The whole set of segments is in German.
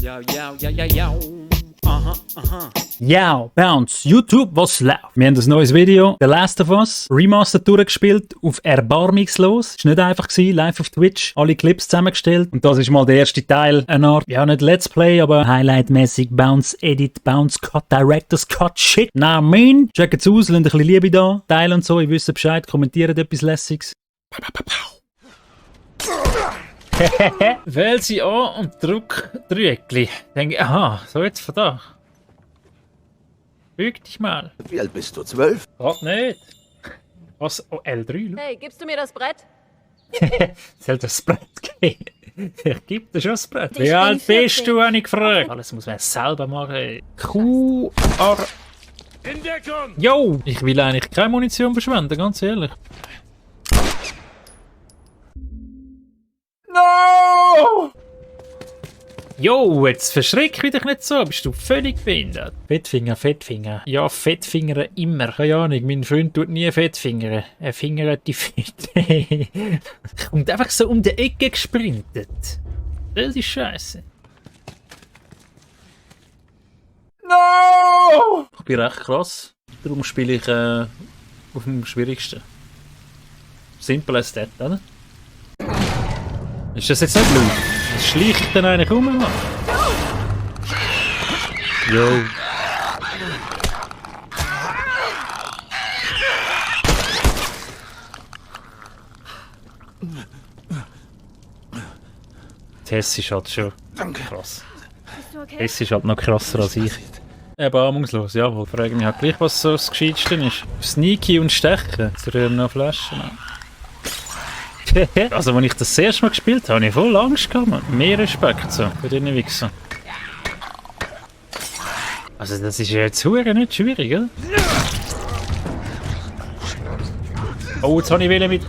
Yo, yo, yo, yo, yo. Aha, aha. Ja, bei uns, YouTube, was läuft? Wir haben ein neues Video, The Last of Us, Remastered durchgespielt, auf erbarmungslos. Ist nicht einfach gewesen, live auf Twitch, alle Clips zusammengestellt. Und das ist mal der erste Teil, eine Art, ja nicht Let's Play, aber Highlight-mäßig, Bounce, Edit, Bounce, Cut, Director's Cut, Shit. Na, mean. Checkt's aus, lasst ein bisschen Liebe da, teilen und so, ihr wisst Bescheid, kommentiert etwas Lässiges. Wähl sie an und drück Dreieckli. Denke, aha, so jetzt von da. Füg dich mal. Wie alt bist du? 12? Grad nicht. Was? Oh, L3, schau. Hey, gibst du mir das Brett? Soll das Brett geben? Er gibt dir schon das Brett. Ich Wie bin alt 14. bist du, habe ich gefragt. Alles muss man selber machen. QR. In Deckung! Jo! Ich will eigentlich keine Munition verschwenden, ganz ehrlich. No! Jo, jetzt verschreck mich doch nicht so, bist du völlig behindert. Fettfinger, Fettfinger. Ja, Fettfinger immer. Keine Ahnung, mein Freund tut nie Fettfinger. Er fingert die Fett. Und einfach so um die Ecke gesprintet. Das ist scheiße. No! Ich bin recht krass. Darum spiele ich auf dem schwierigsten. Simple as that, oder? Ist das jetzt nicht laut? Es schleicht dann eigentlich um, Mann. Jo. Tess ist halt schon krass. Bist du okay? Tess ist halt noch krasser als ich. Erbarmungslos, jawohl. Frage mich halt gleich, was so das Gescheitste ist. Sneaky und Stechen. Jetzt rühren noch Flaschen an. Also, als ich das erste Mal gespielt habe, habe ich voll Angst gehabt, man. Mehr Respekt so, für diese Wichser. Also, das ist ja jetzt verdammt nicht schwierig, oder? Oh, jetzt habe ich wieder mit...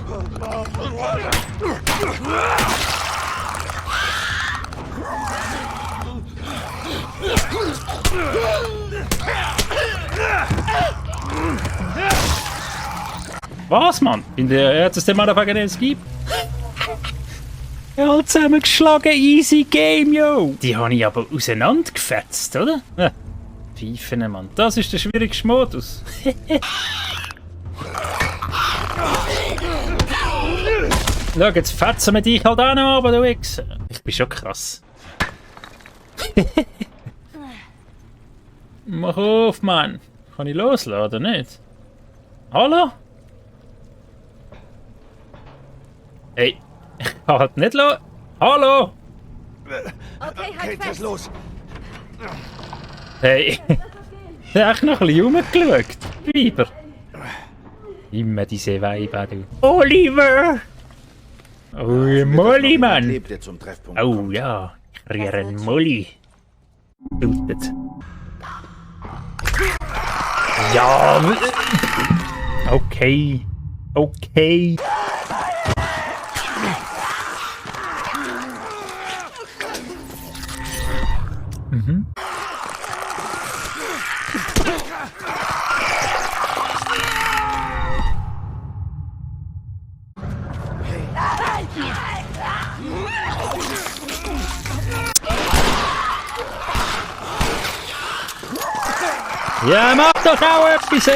Was, Mann? In der härtesten Motherfucker, den es gibt? Ja, zusammengeschlagen, easy game, yo! Die habe ich aber auseinandergefetzt, oder? Ja. Pfeifen, Mann. Das ist der schwierigste Modus. Schau, jetzt fetzen wir dich halt auch noch, aber du Wichser. Ich bin schon krass. Mach auf, Mann. Kann ich losladen, nicht? Hallo? Hey, ich kann halt nicht los. Hallo? Okay, Kate, halt was fest. los? Hey, ich habe echt noch ein bisschen rumgeschaut. Weiber. Immer diese Weiber, du. Oliver! Oh, Molly, Mann! Lebt ihr zum Treffpunkt? Oh ja, ich kriege einen Molly. Blutet. Ja, okay. Okay. Mhm. Ja, mach doch auch etwas!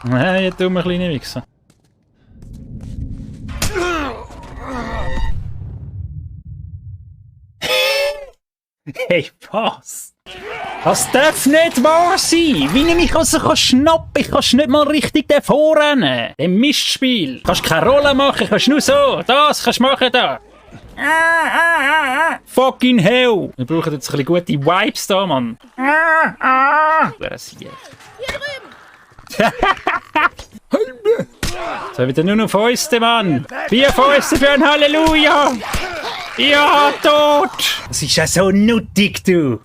Nein, ihr dummer kleine Wichser. Hey, was? Das darf nicht wahr sein! Wie ich mich also schnappen kann, ich kannst nicht mal richtig davor rennen. Dem Mistspiel. Kannst keine Rolle machen, kannst nur so. Das kannst du machen da. Fucking hell! Wir brauchen jetzt ein bisschen gute Vibes da, Mann. Wer ist hier? Hier drüben! So, wieder nur noch Fäuste, Mann! 4 Fäuste für ein Halleluja! Ja, tot! Das ist ja so nuttig, du!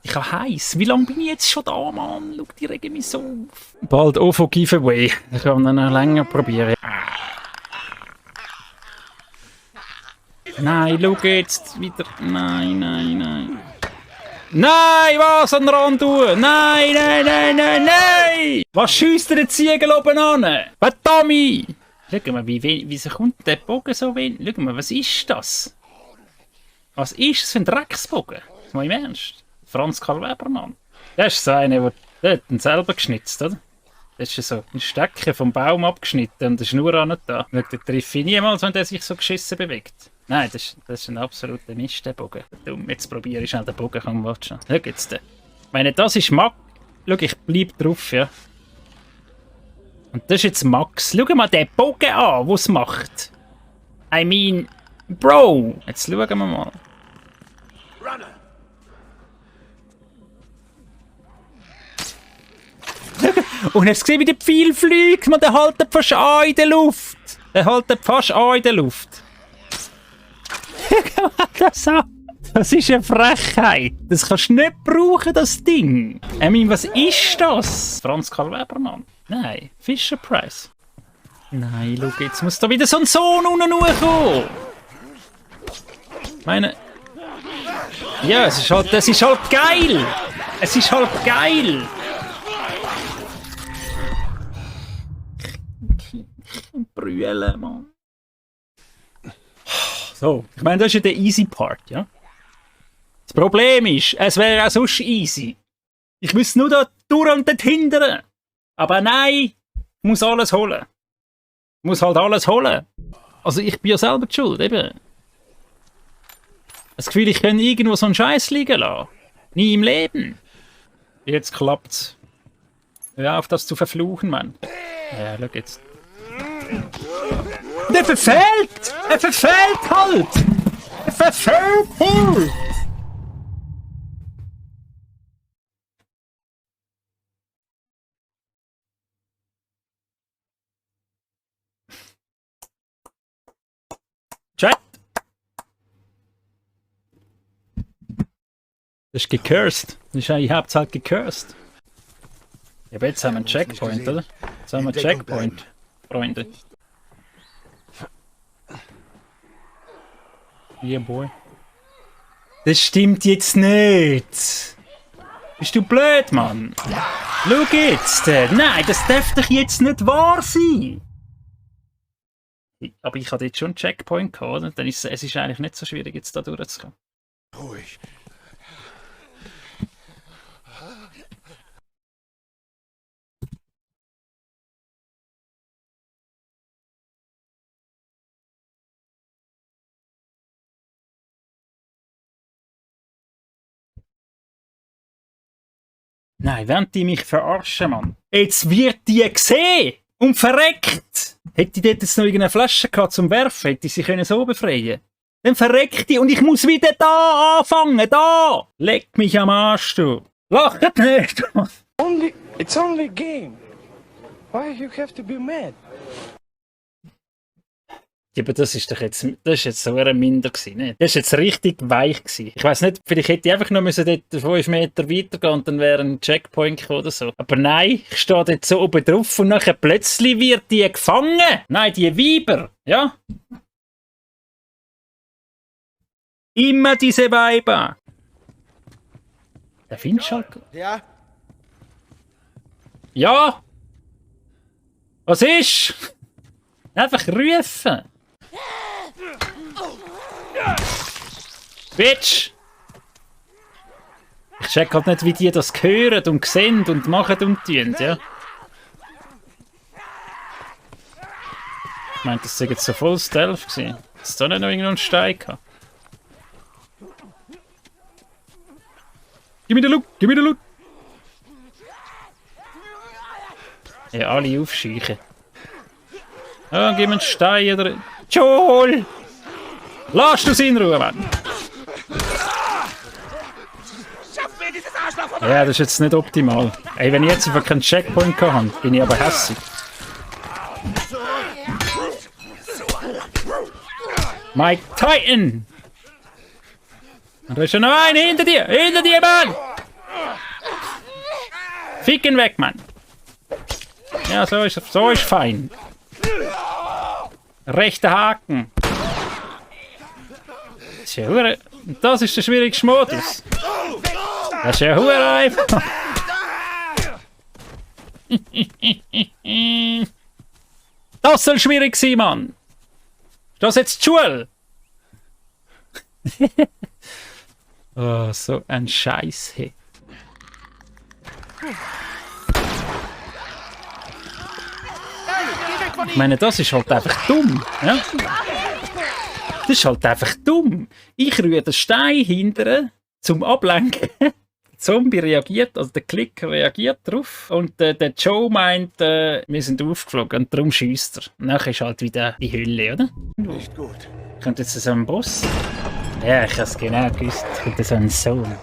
Ich habe heiß. Wie lange bin ich jetzt schon da, Mann? Schau, die regen mich so auf. Bald OFO Giveaway. Ich kann dann noch länger probieren. Nein, schau jetzt wieder. Nein, nein, nein. Nein, was an den Rand tun? Nein, nein, nein, nein, nein! Was schiesst der Ziegel oben an? Verdammt! Schau mal, wieso kommt der Bogen so wenig? Schau mal, was ist das? Was ist das für ein Drecksbogen? Mal im Ernst? Franz Karl Weber, Mann. Das ist so einer, der hat ihn selber geschnitzt, oder? Das ist so ein Stecken vom Baum abgeschnitten und eine Schnur an da. Den treffe ich niemals, wenn der sich so geschissen bewegt. Nein, das ist ein absoluter Mist, der Bogen. Dumm, jetzt probiere ich schnell den Bogen, komm, warte schon. Schau jetzt den. Ich meine, das ist Max. Schau, ich bleib drauf, ja. Und das ist jetzt Max. Schau mal den Bogen an, was macht. I mean, Bro. Jetzt schauen wir mal. Und hast du gesehen, wie der Pfeil fliegt? Man, der haltet fast an in der Luft. Der haltet fast an in der Luft. Schau mal das an. Das ist eine Frechheit. Das kannst du nicht brauchen, das Ding. Ich meine, was ist das? Franz Karl Weber, Mann. Nein, Fisher Price. Nein, schau, jetzt muss da wieder so ein Sohn unten hochkommen. Ich meine... Ja, das ist halt geil. Es ist halt geil. Brüllen, Mann. So, ich meine, das ist ja der easy Part, ja? Das Problem ist, es wäre auch sonst easy. Ich müsste nur da durch und dort hindern. Aber nein, ich muss alles holen. Ich muss halt alles holen. Also ich bin ja selber die Schuld, eben. Das Gefühl, ich kann irgendwo so einen Scheiß liegen lassen. Nie im Leben. Jetzt klappt's. Hör auf, das zu verfluchen, Mann. Ja, schau jetzt. Der verfällt! Er verfällt halt! Er verfällt halt! Chat! Das ist gecursed. Ich hab's halt gecursed. Ja, aber jetzt haben wir einen Checkpoint, oder? Jetzt haben wir einen Checkpoint, Freunde. Yeah, boy. Das stimmt jetzt nicht. Bist du blöd, Mann? Schau jetzt! Nein, das darf doch jetzt nicht wahr sein! Aber ich hatte jetzt schon einen Checkpoint gehabt, oder? Dann ist es ist eigentlich nicht so schwierig, jetzt da durchzukommen. Ruhig. Nein, während die mich verarschen, Mann. Jetzt wird die gesehen und verreckt. Hätte ich dort jetzt noch irgendeine Flasche gehabt zum Werfen, hätte ich sie können so befreien. Dann verreckt die und ich muss wieder da anfangen, da. Leck mich am Arsch, du. Lacht nicht. It's only a game. Why you have to be mad? Ja, aber das ist jetzt so ein Minder gewesen, ne? Das ist jetzt richtig weich gewesen. Ich weiss nicht, vielleicht hätte ich einfach noch müssen dort 5 Meter weitergehen und dann wäre ein Checkpoint gekommen oder so. Aber nein, ich stehe dort so oben drauf und nachher plötzlich wird die gefangen. Nein, die Weiber, ja? Immer diese Weiber. Der findest du halt. Ja? Ja? Was ist? Einfach rufen. Bitch! Ich check halt nicht, wie die das hören und sehen und machen und tun, ja? Ich meinte, das sei jetzt so voll Stealth gewesen. Ist da nicht noch irgendwo ein Stein gehabt? Gib mir den Loot! Gib mir den Loot! Ja, alle aufschiechen. Ja, gib mir einen Stein oder... Joel! Lass du sie in Ruhe, Mann! Ja, das ist jetzt nicht optimal. Ey, wenn ich jetzt einfach keinen Checkpoint habe, bin ich aber hässig. Mike Titan! Und da ist ja noch einer hinter dir! Hinter dir, Mann! Fick ihn weg, Mann! Ja, so ist fein. Rechter Haken. Das ist der schwierigste Modus. Das ist ja hure einfach. Das soll schwierig sein, Mann. Ist das jetzt die Schule? Oh, so ein Scheiß. Hey. Ich meine, das ist halt einfach dumm. Ja? Das ist halt einfach dumm. Ich rühre den Stein hinterher zum Ablenken. Der Zombie reagiert, also der Klicker reagiert drauf. Und der Joe meint, wir sind aufgeflogen und darum schießt er. Und dann ist halt wieder die Hölle, oder? Nicht gut. Kommt jetzt so ein Boss? Ja, ich habe es genau gewusst. Kommt so ein Sohn.